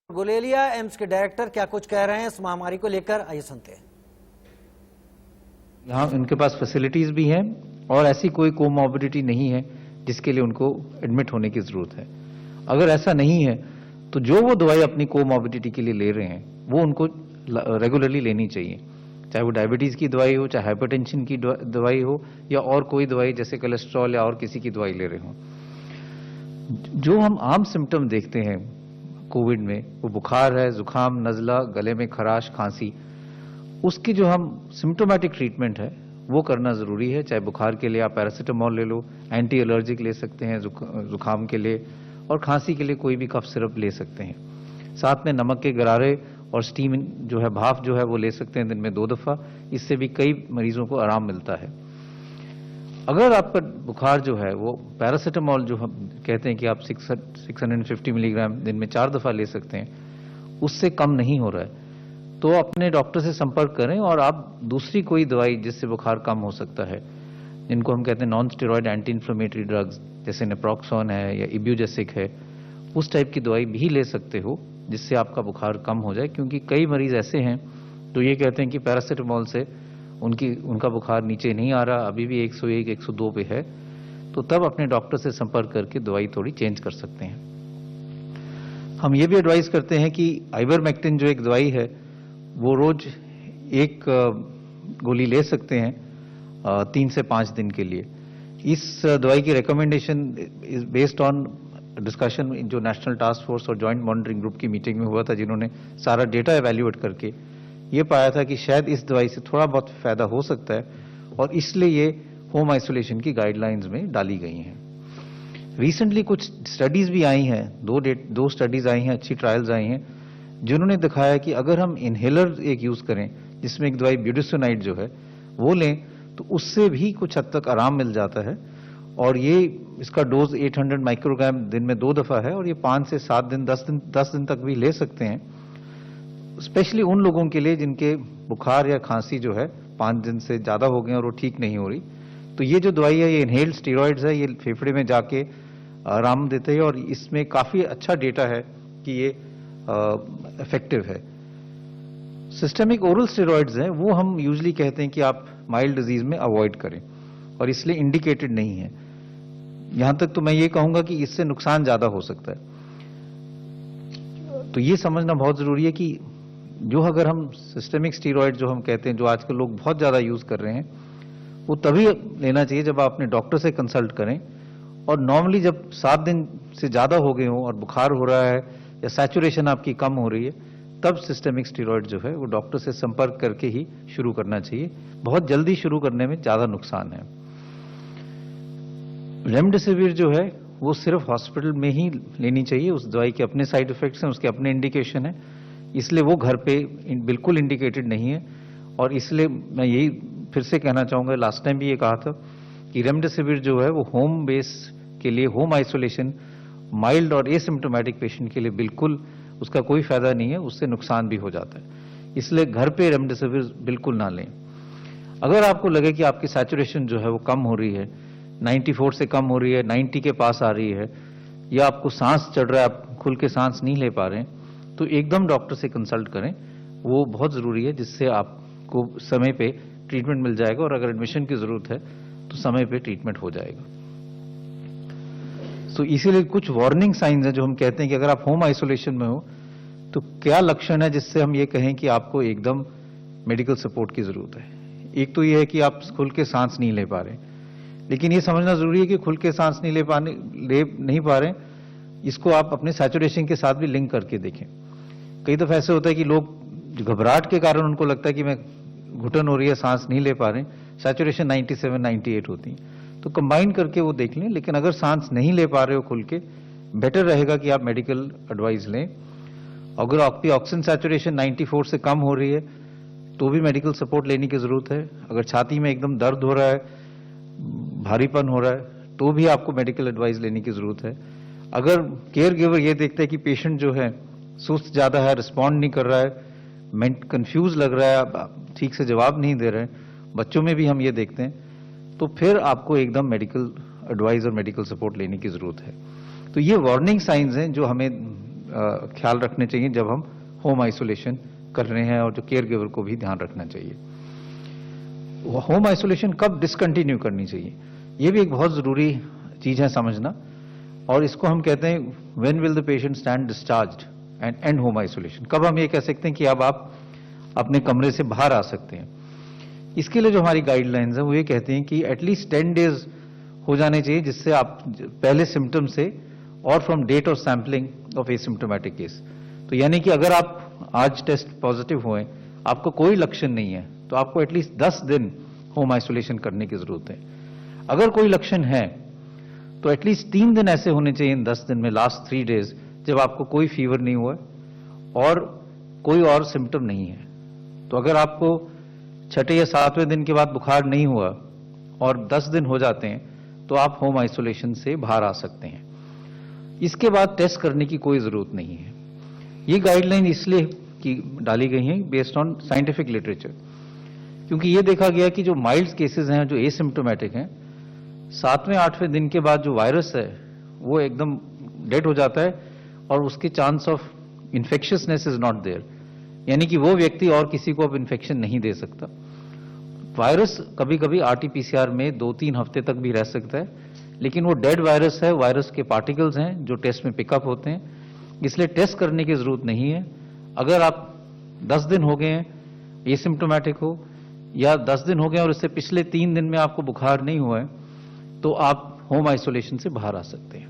Guleria AIIMS के director क्या कुछ कह रहे हैं इस महामारी को लेकर, आइए सुनते हैं। यहाँ उनके पास फैसिलिटीज भी हैं और ऐसी कोई कोमॉर्बिडिटी नहीं है जिसके लिए उनको एडमिट होने की जरूरत है। अगर ऐसा नहीं है तो जो वो दवाई अपनी कोमॉर्बिडिटी के लिए ले रहे हैं वो उनको रेगुलरली लेनी चाहिए, चाहे वो डायबिटीज की दवाई हो, चाहे हाइपरटेंशन की दवाई हो या और कोई दवाई जैसे कोलेस्ट्रॉल या और किसी की दवाई ले रहे हो। जो हम आम सिम्टम देखते हैं कोविड में, वो बुखार है, जुकाम, नजला, गले में खराश, खांसी, उसकी जो हम सिम्टोमेटिक ट्रीटमेंट है वो करना जरूरी है। चाहे बुखार के लिए आप पैरासीटामोल ले लो, एंटी एलर्जिक ले सकते हैं जुकाम के लिए, और खांसी के लिए कोई भी कफ सिरप ले सकते हैं। साथ में नमक के गरारे और स्टीम जो है, भाप जो है वो ले सकते हैं दिन में 2 दफा। इससे भी कई मरीजों को आराम मिलता है। अगर आपका बुखार जो है वो पैरासीटामोल जो हम कहते हैं कि आप 650 मिलीग्राम दिन में 4 दफा ले सकते हैं, उससे कम नहीं हो रहा है तो अपने डॉक्टर से संपर्क करें और आप दूसरी कोई दवाई जिससे बुखार कम हो सकता है, जिनको हम कहते हैं non steroid anti inflammatory drugs जैसे नेप्रोक्सोन है या इब्यूजेसिक है, उस टाइप की दवाई भी ले सकते हो जिससे आपका बुखार कम हो जाए। क्योंकि कई मरीज ऐसे हैं तो ये कहते हैं कि पैरासीटामोल से उनका बुखार नीचे नहीं आ रहा, अभी भी 101 102 पे है, तो तब अपने डॉक्टर से संपर्क करके दवाई थोड़ी चेंज कर सकते हैं। हम ये भी एडवाइस करते हैं कि आइवरमेक्टिन जो एक दवाई है वो रोज 1 गोली ले सकते हैं 3 से 5 दिन के लिए। इस दवाई की recommendation is based on discussion जो नेशनल टास्क फोर्स और जॉइंट मॉनिटरिंग ग्रुप की मीटिंग में हुआ था, जिन्होंने सारा डेटा एवेल्युएट करके ये पाया था कि शायद इस दवाई से थोड़ा बहुत फायदा हो सकता है और इसलिए ये होम आइसोलेशन की गाइडलाइंस में डाली गई हैं। रिसेंटली कुछ स्टडीज भी आई हैं, 2 स्टडीज आई हैं, अच्छी ट्रायल्स आई हैं, जिन्होंने दिखाया कि अगर हम इनहेलर एक यूज करें जिसमें एक दवाई ब्यूटिसोनाइड जो है वो लें तो उससे भी कुछ हद तक आराम मिल जाता है। और ये इसका डोज 800 माइक्रोग्राम दिन में 2 दफा है और ये 5 से 7 दिन 10 दिन तक भी ले सकते हैं, स्पेशली उन लोगों के लिए जिनके बुखार या खांसी जो है 5 दिन से ज्यादा हो गए और वो ठीक नहीं हो रही। तो ये जो दवाई है ये इनहेल्ड स्टेरॉइड्स है, ये फेफड़े में जाके आराम देते हैं और इसमें काफी अच्छा डेटा है कि ये इफेक्टिव है। सिस्टेमिक ओरल स्टेरॉइड्स हैं वो हम यूजुअली कहते हैं कि आप माइल्ड डिजीज में अवॉइड करें और इसलिए इंडिकेटेड नहीं है। यहां तक तो मैं ये कहूंगा कि इससे नुकसान ज्यादा हो सकता है। तो ये समझना बहुत जरूरी है कि जो अगर हम सिस्टेमिक स्टेरॉइड जो हम कहते हैं, जो आजकल लोग बहुत ज्यादा यूज कर रहे हैं, वो तभी लेना चाहिए जब आप अपने डॉक्टर से कंसल्ट करें। और नॉर्मली जब 7 दिन से ज्यादा हो गए हो और बुखार हो रहा है या सैचुरेशन आपकी कम हो रही है, तब सिस्टेमिक स्टेरॉइड जो है वो डॉक्टर से संपर्क करके ही शुरू करना चाहिए। बहुत जल्दी शुरू करने में ज्यादा नुकसान है। रेमडेसिविर जो है वो सिर्फ हॉस्पिटल में ही लेनी चाहिए। उस दवाई के अपने साइड इफेक्ट्स हैं, उसके अपने इंडिकेशन है, इसलिए वो घर पे बिल्कुल इंडिकेटेड नहीं है। और इसलिए मैं यही फिर से कहना चाहूंगा, लास्ट टाइम भी ये कहा था कि रेमडेसिविर जो है वो होम बेस के लिए, होम आइसोलेशन, माइल्ड और एसिम्प्टोमेटिक पेशेंट के लिए बिल्कुल उसका कोई फायदा नहीं है, उससे नुकसान भी हो जाता है। इसलिए घर पे रेमडेसिविर बिल्कुल ना लें। अगर आपको लगे कि आपकी सैचुरेशन जो है वो कम हो रही है, 94 से कम हो रही है, 90 के पास आ रही है, या आपको सांस चढ़ रहा है, आप खुल के सांस नहीं ले पा रहे हैं, तो एकदम डॉक्टर से कंसल्ट करें। वो बहुत जरूरी है, जिससे आपको समय पे ट्रीटमेंट मिल जाएगा और अगर एडमिशन की जरूरत है तो समय पे ट्रीटमेंट हो जाएगा। तो इसीलिए कुछ वार्निंग साइंस हैं जो हम कहते हैं कि अगर आप होम आइसोलेशन में हो तो क्या लक्षण है जिससे हम ये कहें कि आपको एकदम मेडिकल सपोर्ट की जरूरत है। एक तो ये है कि आप खुल के सांस नहीं ले पा रहे, लेकिन ये समझना जरूरी है कि खुल के सांस नहीं नहीं पा रहे, इसको आप अपने सैचुरेशन के साथ भी लिंक करके देखें। कई दफा ऐसे होता है कि लोग घबराहट के कारण उनको लगता है कि मैं घुटन हो रही है, सांस नहीं ले पा रहे, सैचुरेशन 97 98 होती है, तो कंबाइन करके वो देख लें। लेकिन अगर सांस नहीं ले पा रहे हो खुल के, बेटर रहेगा कि आप मेडिकल एडवाइस लें। अगर आपकी ऑक्सीजन सैचुरेशन 94 से कम हो रही है तो भी मेडिकल सपोर्ट लेने की जरूरत है। अगर छाती में एकदम दर्द हो रहा है, भारीपन हो रहा है, तो भी आपको मेडिकल एडवाइस लेने की जरूरत है। अगर केयर गिवर ये देखते हैं कि पेशेंट जो है सुस्त ज्यादा है, रिस्पॉन्ड नहीं कर रहा है, कंफ्यूज लग रहा है, ठीक से जवाब नहीं दे रहे हैं, बच्चों में भी हम ये देखते हैं, तो फिर आपको एकदम मेडिकल एडवाइस और मेडिकल सपोर्ट लेने की जरूरत है। तो ये वार्निंग साइंस हैं जो हमें ख्याल रखने चाहिए जब हम होम आइसोलेशन कर रहे हैं, और जो केयर गिवर को भी ध्यान रखना चाहिए। होम आइसोलेशन कब डिसकंटिन्यू करनी चाहिए, ये भी एक बहुत जरूरी चीज है समझना, और इसको हम कहते हैं when will the patient stand discharged and and home isolation. कब हम ये कह सकते हैं कि अब आप अपने कमरे से बाहर आ सकते हैं। इसके लिए जो हमारी गाइडलाइंस है वो ये कहते हैं कि एटलीस्ट 10 डेज हो जाने चाहिए, जिससे आप पहले सिम्टम से और from date of sampling of asymptomatic case. तो यानी कि अगर आप आज टेस्ट पॉजिटिव हुए, आपको कोई लक्षण नहीं है, तो आपको एटलीस्ट 10 दिन होम आइसोलेशन करने की जरूरत है। अगर कोई लक्षण है तो एटलीस्ट 3 दिन ऐसे होने चाहिए इन 10 दिन में, लास्ट 3 डेज, जब आपको कोई फीवर नहीं हुआ और कोई और सिम्टम नहीं है। तो अगर आपको छठे या 7वें दिन के बाद बुखार नहीं हुआ और 10 दिन हो जाते हैं, तो आप होम आइसोलेशन से बाहर आ सकते हैं। इसके बाद टेस्ट करने की कोई जरूरत नहीं है। ये गाइडलाइन इसलिए की डाली गई हैं बेस्ड ऑन साइंटिफिक लिटरेचर, क्योंकि ये देखा गया कि जो माइल्ड केसेस हैं, जो एसिम्प्टोमेटिक हैं, 7वें 8वें दिन के बाद जो वायरस है वो एकदम डेड हो जाता है और उसके chance of infectiousness is not there, यानी कि वो व्यक्ति और किसी को अब इन्फेक्शन नहीं दे सकता। वायरस कभी कभी आरटीपीसीआर में 2-3 हफ्ते तक भी रह सकता है, लेकिन वो डेड वायरस है, वायरस के पार्टिकल्स हैं जो टेस्ट में पिकअप होते हैं, इसलिए टेस्ट करने की जरूरत नहीं है। अगर आप 10 दिन हो गए हैं एसिम्प्टोमेटिक हो, या 10 दिन हो गए और इससे पिछले 3 दिन में आपको बुखार नहीं हुआ है, तो आप होम आइसोलेशन से बाहर आ सकते हैं।